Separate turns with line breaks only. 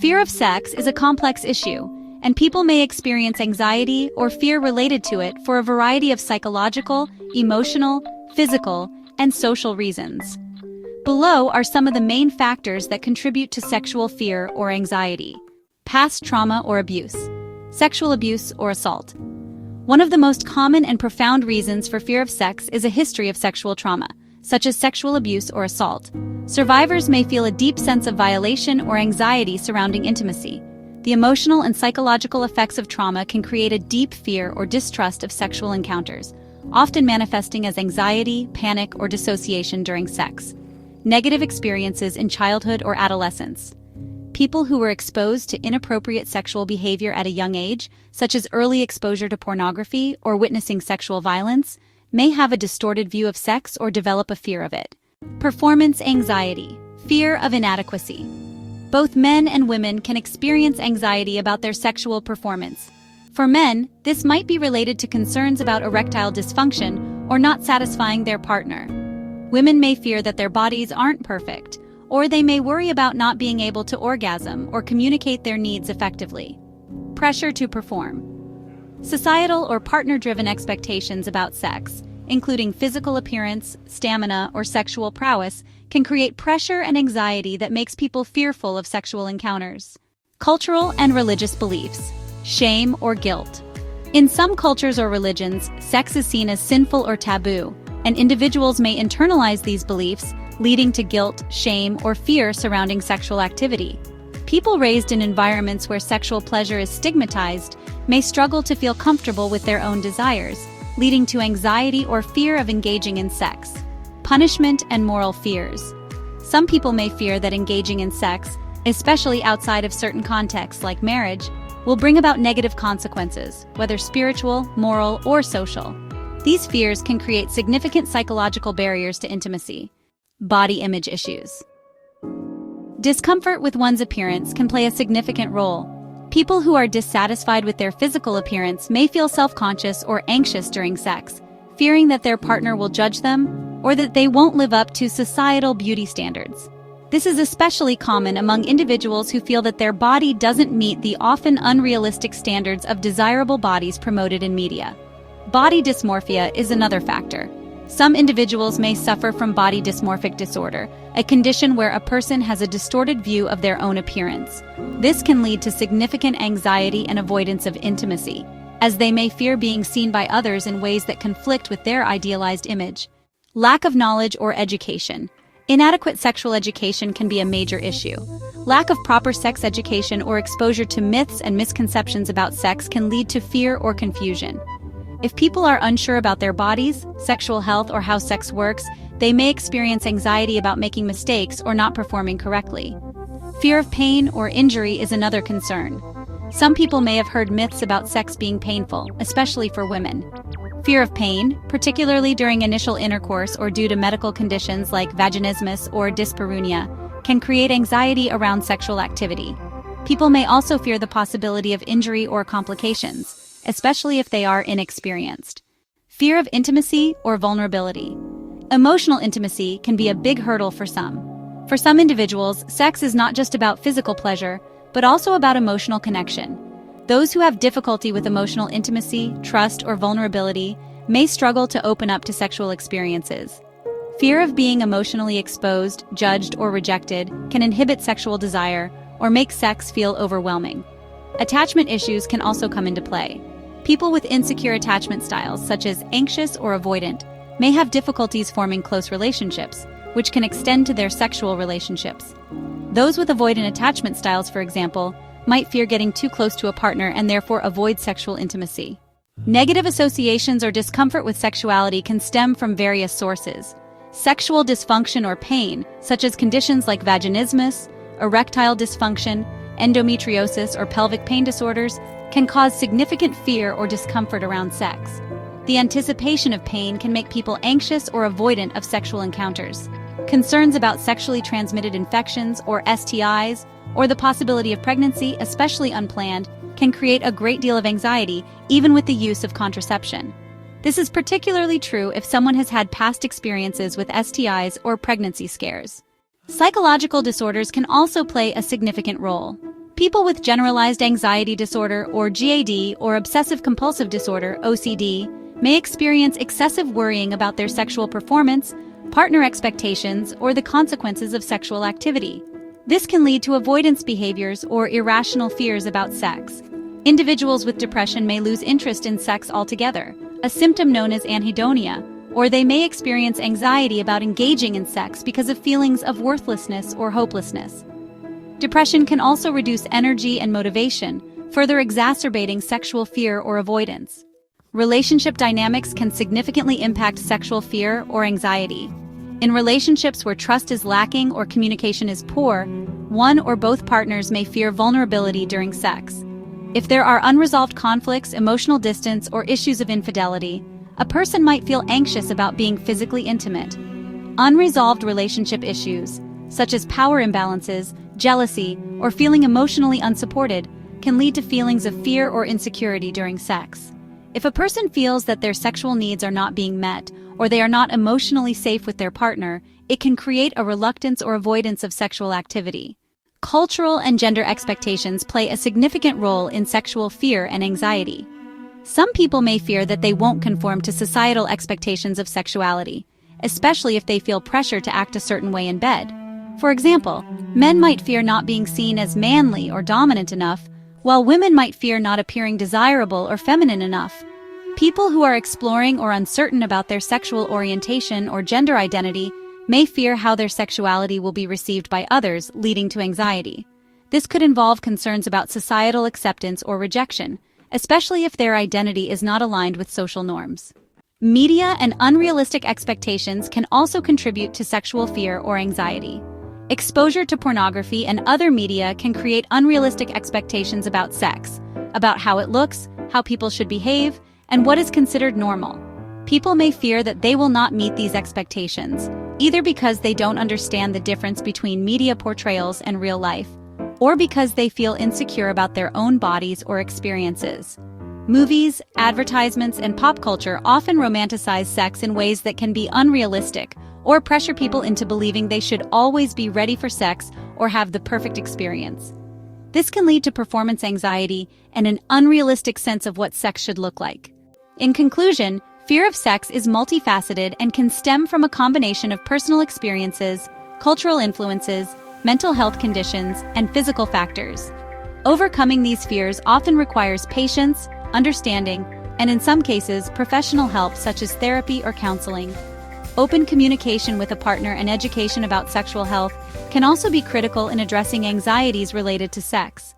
Fear of sex is a complex issue, and people may experience anxiety or fear related to it for a variety of psychological, emotional, physical, and social reasons. Below are some of the main factors that contribute to sexual fear or anxiety. Past trauma or abuse. Sexual abuse or assault. One of the most common and profound reasons for fear of sex is a history of sexual trauma, such as sexual abuse or assault. Survivors may feel a deep sense of violation or anxiety surrounding intimacy. The emotional and psychological effects of trauma can create a deep fear or distrust of sexual encounters, often manifesting as anxiety, panic, or dissociation during sex. Negative experiences in childhood or adolescence. People who were exposed to inappropriate sexual behavior at a young age, such as early exposure to pornography or witnessing sexual violence, may have a distorted view of sex or develop a fear of it. Performance anxiety. Fear of inadequacy. Both men and women can experience anxiety about their sexual performance. For men, this might be related to concerns about erectile dysfunction or not satisfying their partner. Women may fear that their bodies aren't perfect, or they may worry about not being able to orgasm or communicate their needs effectively. Pressure to perform. Societal or partner-driven expectations about sex, including physical appearance, stamina, or sexual prowess, can create pressure and anxiety that makes people fearful of sexual encounters. Cultural and religious beliefs. Shame or guilt. In some cultures or religions, sex is seen as sinful or taboo, and individuals may internalize these beliefs, leading to guilt, shame, or fear surrounding sexual activity. People raised in environments where sexual pleasure is stigmatized may struggle to feel comfortable with their own desires, leading to anxiety or fear of engaging in sex. Punishment and moral fears. Some people may fear that engaging in sex, especially outside of certain contexts like marriage, will bring about negative consequences, whether spiritual, moral, or social. These fears can create significant psychological barriers to intimacy. Body image issues. Discomfort with one's appearance can play a significant role. People who are dissatisfied with their physical appearance may feel self-conscious or anxious during sex, fearing that their partner will judge them or that they won't live up to societal beauty standards. This is especially common among individuals who feel that their body doesn't meet the often unrealistic standards of desirable bodies promoted in media. Body dysmorphia is another factor. Some individuals may suffer from body dysmorphic disorder, a condition where a person has a distorted view of their own appearance. This can lead to significant anxiety and avoidance of intimacy, as they may fear being seen by others in ways that conflict with their idealized image. Lack of knowledge or education. Inadequate sexual education can be a major issue. Lack of proper sex education or exposure to myths and misconceptions about sex can lead to fear or confusion. If people are unsure about their bodies, sexual health, or how sex works, they may experience anxiety about making mistakes or not performing correctly. Fear of pain or injury is another concern. Some people may have heard myths about sex being painful, especially for women. Fear of pain, particularly during initial intercourse or due to medical conditions like vaginismus or dyspareunia, can create anxiety around sexual activity. People may also fear the possibility of injury or complications, especially if they are inexperienced. Fear of intimacy or vulnerability. Emotional intimacy can be a big hurdle for some. For some individuals, sex is not just about physical pleasure, but also about emotional connection. Those who have difficulty with emotional intimacy, trust, or vulnerability may struggle to open up to sexual experiences. Fear of being emotionally exposed, judged, or rejected can inhibit sexual desire or make sex feel overwhelming. Attachment issues can also come into play. People with insecure attachment styles, such as anxious or avoidant, may have difficulties forming close relationships, which can extend to their sexual relationships. Those with avoidant attachment styles, for example, might fear getting too close to a partner and therefore avoid sexual intimacy. Negative associations or discomfort with sexuality can stem from various sources. Sexual dysfunction or pain, such as conditions like vaginismus, erectile dysfunction, endometriosis, or pelvic pain disorders, can cause significant fear or discomfort around sex. The anticipation of pain can make people anxious or avoidant of sexual encounters. Concerns about sexually transmitted infections or STIs, or the possibility of pregnancy, especially unplanned, can create a great deal of anxiety, even with the use of contraception. This is particularly true if someone has had past experiences with STIs or pregnancy scares. Psychological disorders can also play a significant role. People with generalized anxiety disorder or GAD or obsessive-compulsive disorder OCD may experience excessive worrying about their sexual performance, partner expectations, or the consequences of sexual activity. This can lead to avoidance behaviors or irrational fears about sex. Individuals with depression may lose interest in sex altogether, a symptom known as anhedonia, or they may experience anxiety about engaging in sex because of feelings of worthlessness or hopelessness. Depression can also reduce energy and motivation, further exacerbating sexual fear or avoidance. Relationship dynamics can significantly impact sexual fear or anxiety. In relationships where trust is lacking or communication is poor, one or both partners may fear vulnerability during sex. If there are unresolved conflicts, emotional distance, or issues of infidelity, a person might feel anxious about being physically intimate. Unresolved relationship issues, such as power imbalances, jealousy, or feeling emotionally unsupported, can lead to feelings of fear or insecurity during sex. If a person feels that their sexual needs are not being met, or they are not emotionally safe with their partner, it can create a reluctance or avoidance of sexual activity. Cultural and gender expectations play a significant role in sexual fear and anxiety. Some people may fear that they won't conform to societal expectations of sexuality, especially if they feel pressure to act a certain way in bed. For example, men might fear not being seen as manly or dominant enough, while women might fear not appearing desirable or feminine enough. People who are exploring or uncertain about their sexual orientation or gender identity may fear how their sexuality will be received by others, leading to anxiety. This could involve concerns about societal acceptance or rejection, especially if their identity is not aligned with social norms. Media and unrealistic expectations can also contribute to sexual fear or anxiety. Exposure to pornography and other media can create unrealistic expectations about sex, about how it looks, how people should behave, and what is considered normal. People may fear that they will not meet these expectations, either because they don't understand the difference between media portrayals and real life, or because they feel insecure about their own bodies or experiences. Movies, advertisements, and pop culture often romanticize sex in ways that can be unrealistic, or pressure people into believing they should always be ready for sex or have the perfect experience. This can lead to performance anxiety and an unrealistic sense of what sex should look like. In conclusion, fear of sex is multifaceted and can stem from a combination of personal experiences, cultural influences, mental health conditions, and physical factors. Overcoming these fears often requires patience, understanding, and in some cases, professional help such as therapy or counseling. Open communication with a partner and education about sexual health can also be critical in addressing anxieties related to sex.